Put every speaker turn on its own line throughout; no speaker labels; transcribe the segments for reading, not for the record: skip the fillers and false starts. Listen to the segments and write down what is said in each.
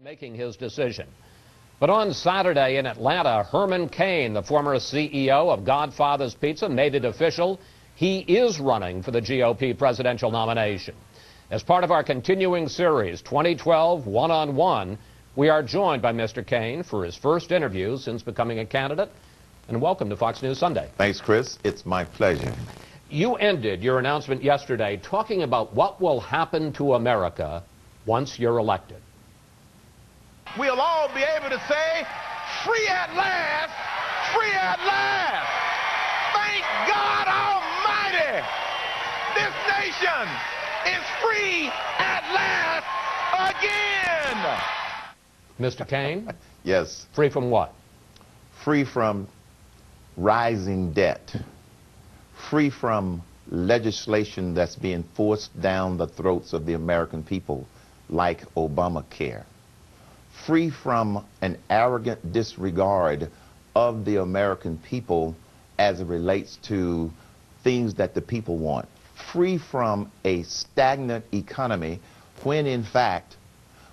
making his decision. But on Saturday in Atlanta, Herman Cain, the former CEO of Godfather's Pizza, made it official. He is running for the GOP presidential nomination. As part of our continuing series, 2012 One-on-One, we are joined by Mr. Cain for his first interview since becoming a candidate. And welcome to Fox News Sunday.
Thanks, Chris. It's my pleasure.
You ended your announcement yesterday talking about what will happen to America once you're elected.
We'll all be able to say, free at last, free at last. Thank God Almighty, this nation is free at last again.
Mr. Cain?
Yes.
Free from what?
Free from rising debt. Free from legislation that's being forced down the throats of the American people, like Obamacare. Free from an arrogant disregard of the American people as it relates to things that the people want. Free from a stagnant economy when, in fact,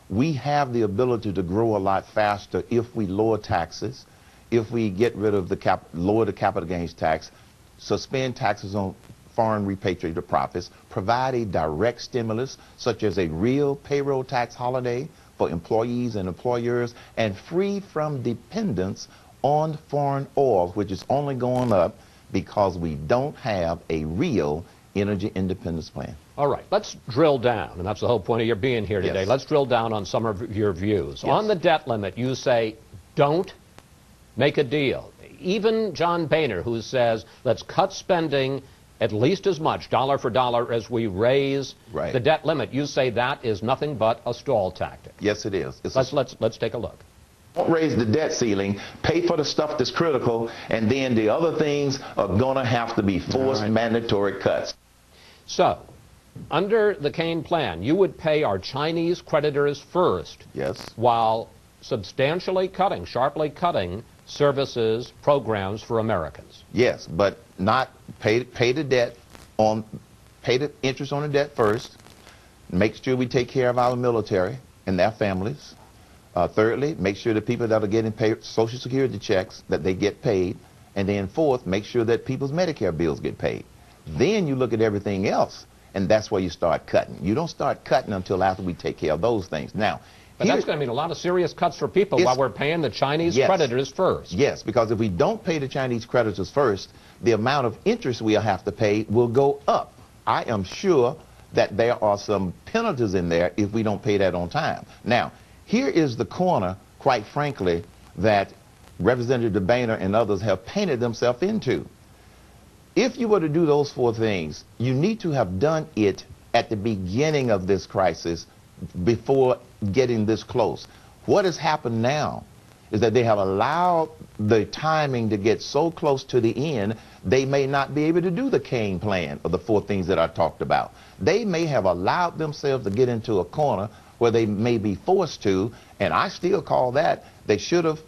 we have the ability to grow a lot faster if we lower taxes, if we get rid of lower the capital gains tax, suspend taxes on foreign repatriated profits, provide a direct stimulus such as a real payroll tax holiday for employees and employers, and free from dependence on foreign oil, which is only going up because we don't have a real energy independence plan.
All right, let's drill down, and that's the whole point of your being here today.
Yes.
Let's drill down on some of your views.
Yes.
On the debt limit, you say, don't make a deal. Even John Boehner, who says, let's cut spending at least as much, dollar for dollar, as we raise the debt limit. You say that is nothing but a stall tactic.
Yes, it is.
Let's take a look.
Don't raise the debt ceiling, pay for the stuff that's critical, and then the other things are going to have to be forced mandatory cuts.
So, under the Cain plan, you would pay our Chinese creditors first.
Yes.
While substantially cutting, sharply cutting services, programs for Americans.
Yes, but not pay the interest on the debt first. Make sure we take care of our military and their families. Thirdly, make sure the people that are getting paid Social Security checks, that they get paid. And then fourth, make sure that people's Medicare bills get paid. Then you look at everything else, and that's where you start cutting. You don't start cutting until after we take care of those things. Now,
but that's going to mean a lot of serious cuts for people while we're paying the Chinese creditors first.
Yes, because if we don't pay the Chinese creditors first, the amount of interest we'll have to pay will go up. I am sure that there are some penalties in there if we don't pay that on time. Now, here is the corner, quite frankly, that Representative Boehner and others have painted themselves into. If you were to do those four things, you need to have done it at the beginning of this crisis before getting this close. What has happened now is that they have allowed the timing to get so close to the end, they may not be able to do the Cain plan of the four things that I talked about. They may have allowed themselves to get into a corner where they may be forced to, and I still call that they should have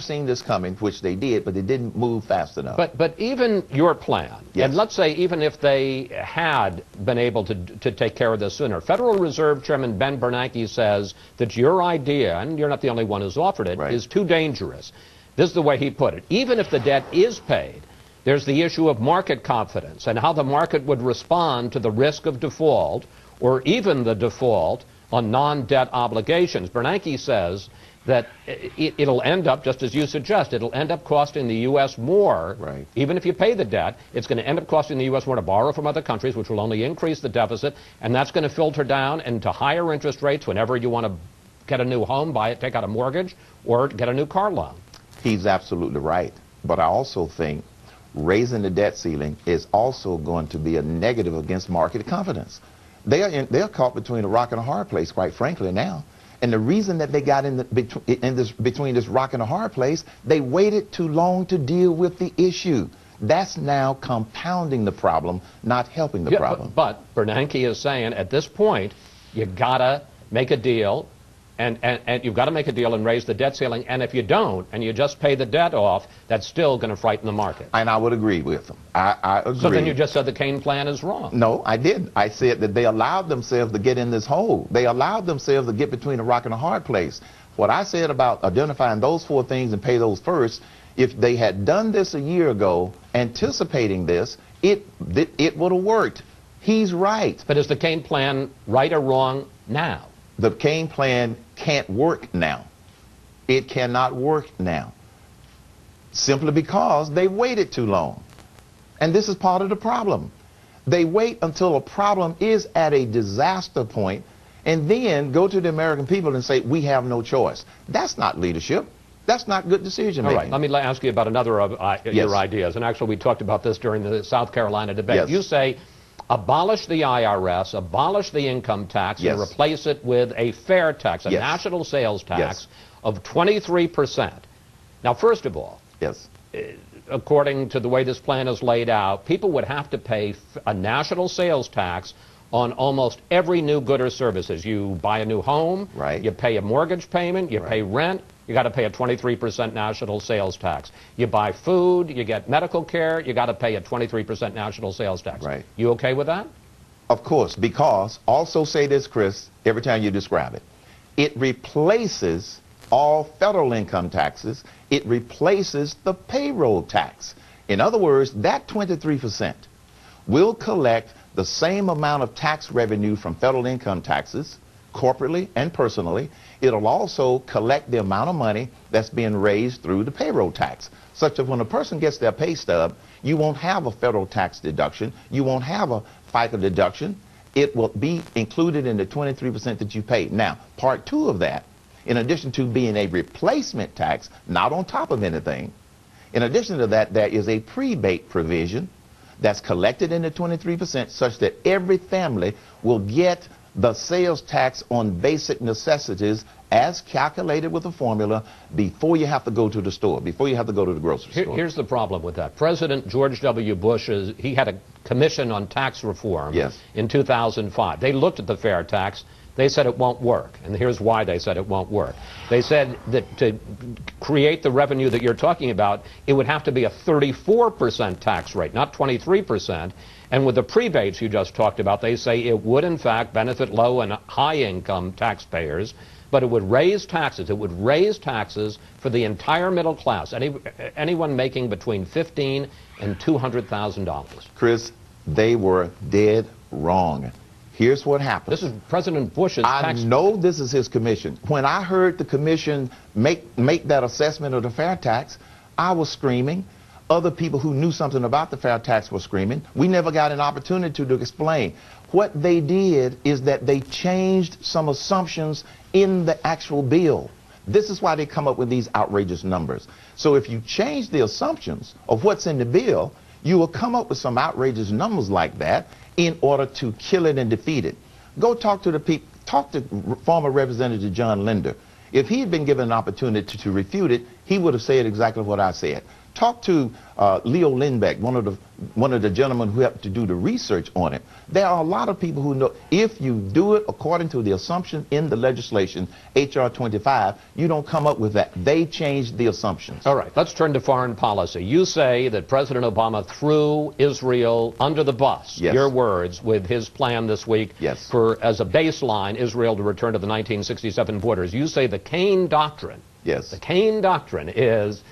seen this coming, which they did, but they didn't move fast enough.
But even your plan, and let's say even if they had been able to take care of this sooner, Federal Reserve Chairman Ben Bernanke says that your idea, and you're not the only one who's offered it, is too dangerous. This is the way he put it. Even if the debt is paid, there's the issue of market confidence and how the market would respond to the risk of default or even the default on non-debt obligations. Bernanke says that it'll end up, just as you suggest, it'll end up costing the U.S. more. Even if you pay the debt, it's going to end up costing the U.S. more to borrow from other countries, which will only increase the deficit, and that's going to filter down into higher interest rates whenever you want to get a new home, buy it, take out a mortgage, or get a new car loan.
He's absolutely right. But I also think raising the debt ceiling is also going to be a negative against market confidence. They're caught between a rock and a hard place, quite frankly, now. And the reason that they got between this rock and a hard place, they waited too long to deal with the issue. That's now compounding the problem, not helping the problem.
But Bernanke is saying at this point, you gotta make a deal And you've got to make a deal and raise the debt ceiling. And if you don't, and you just pay the debt off, that's still going to frighten the market.
And I would agree with them. I agree.
So then you just said the Cain plan is wrong.
No, I didn't. I said that they allowed themselves to get in this hole. They allowed themselves to get between a rock and a hard place. What I said about identifying those 4 things and pay those first, if they had done this a year ago, anticipating this, it would have worked. He's right.
But is the Cain plan right or wrong now?
The Cain plan can't work now. It cannot work now. Simply because they waited too long. And this is part of the problem. They wait until a problem is at a disaster point and then go to the American people and say, we have no choice. That's not leadership. That's not good decision making.
All right, let me ask you about another of your ideas. And actually, we talked about this during the South Carolina debate.
Yes.
You say, abolish the IRS, abolish the income tax,
Yes.
and replace it with a fair tax, a
Yes.
national sales tax
Yes.
of 23%. Now, first of all,
Yes.
according to the way this plan is laid out, people would have to pay a national sales tax on almost every new good or services. You buy a new home,
Right.
you pay a mortgage payment, you pay rent, you got to pay a 23% national sales tax. You buy food, you get medical care, you got to pay a 23% national sales tax.
Right.
You okay with that?
Of course, because, also say this, Chris, every time you describe it, it replaces all federal income taxes. It replaces the payroll tax. In other words, that 23% will collect the same amount of tax revenue from federal income taxes, corporately and personally. It'll also collect the amount of money that's being raised through the payroll tax, such that when a person gets their pay stub, you won't have a federal tax deduction, you won't have a FICA deduction. It will be included in the 23% that you pay. Now, part 2 of that, in addition to being a replacement tax, not on top of anything, in addition to that, there is a prebate provision that's collected in the 23% such that every family will get the sales tax on basic necessities as calculated with a formula before you have to go to the store, before you have to go to the grocery store.
Here's the problem with that. President George W. Bush, he had a commission on tax reform
Yes.
in 2005. They looked at the fair tax. They said it won't work. And here's why they said it won't work. They said that to create the revenue that you're talking about, it would have to be a 34% tax rate, not 23%. And with the prebates you just talked about, they say it would, in fact, benefit low and high income taxpayers, but it would raise taxes. It would raise taxes for the entire middle class, anyone making between $15,000 and $200,000.
Chris, they were dead wrong. Here's what happened.
This is President Bush's tax.
I know this is his commission. When I heard the commission make that assessment of the fair tax, I was screaming. Other people who knew something about the fair tax were screaming. We never got an opportunity to explain. What they did is that they changed some assumptions in the actual bill. This is why they come up with these outrageous numbers. So if you change the assumptions of what's in the bill, you will come up with some outrageous numbers like that in order to kill it and defeat it. Go talk to the people, talk to former Representative John Linder. If he had been given an opportunity to refute it, he would have said exactly what I said. Talk to Leo Lindbeck, one of the gentlemen who helped to do the research on it. There are a lot of people who know if you do it according to the assumption in the legislation, H.R. 25, you don't come up with that. They changed the assumptions.
All right, let's turn to foreign policy. You say that President Obama threw Israel under the bus,
Yes.
your words, with his plan this week
Yes.
for, as a baseline, Israel to return to the 1967 borders. You say the Cain doctrine.
Yes.
The Cain doctrine is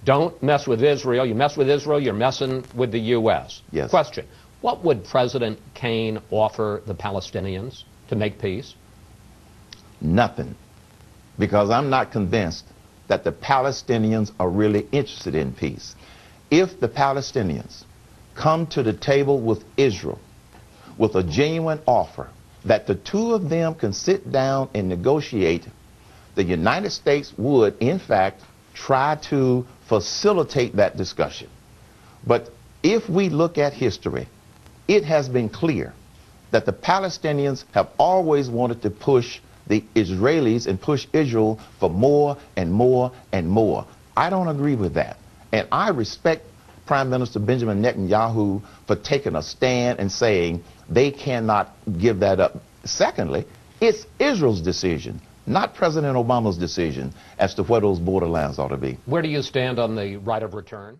don't mess with Israel. You mess with Israel, you're messing with the U.S.
Yes.
Question, what would President Cain offer the Palestinians to make peace?
Nothing. Because I'm not convinced that the Palestinians are really interested in peace. If the Palestinians come to the table with Israel with a genuine offer that the two of them can sit down and negotiate, the United States would, in fact, try to facilitate that discussion. But if we look at history, it has been clear that the Palestinians have always wanted to push the Israelis and push Israel for more and more and more. I don't agree with that. And I respect Prime Minister Benjamin Netanyahu for taking a stand and saying they cannot give that up. Secondly, it's Israel's decision, not President Obama's decision as to where those borderlands ought to be.
Where do you stand on the right of return?